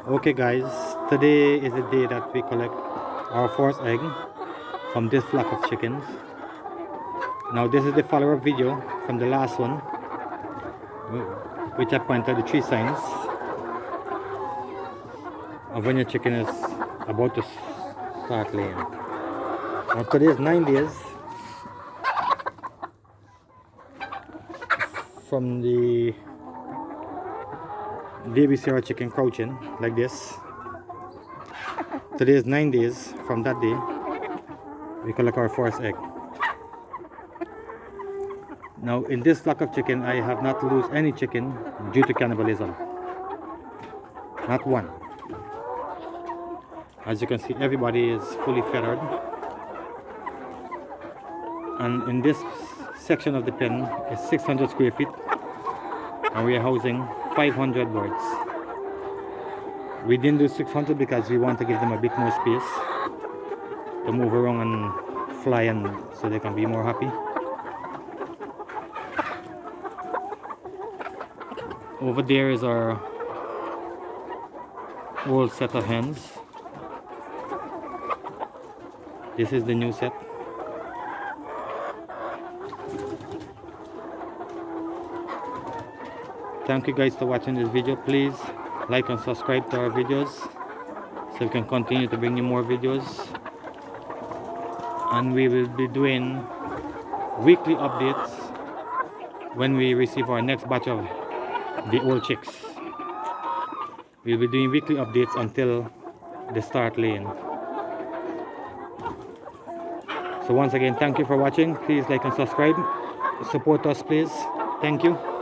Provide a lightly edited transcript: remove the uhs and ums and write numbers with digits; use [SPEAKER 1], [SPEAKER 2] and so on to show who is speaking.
[SPEAKER 1] Okay guys, today is the day that we collect our first egg from this flock of chickens. Now this is the follow-up video from the last one, which I pointed the 3 signs of when your chicken is about to start laying. Now today is 9 days from the day we see our chicken crouching like this. Today is 9 days from that day we collect our first egg. Now in this flock of chicken I have not lost any chicken due to cannibalism. Not one. As you can see, everybody is fully feathered. And in this section of the pen is 600 square feet and we are housing 500 birds. We didn't do 600 because we want to give them a bit more space to move around and fly, and so they can be more happy. Over there is our old set of hens. This is the new set. Thank you guys for watching this video. Please like and subscribe to our videos so we can continue to bring you more videos. And we will be doing weekly updates when we receive our next batch of the old chicks. We'll be doing weekly updates until they start laying. So once again, thank you for watching. Please like and subscribe. Support us please. Thank you.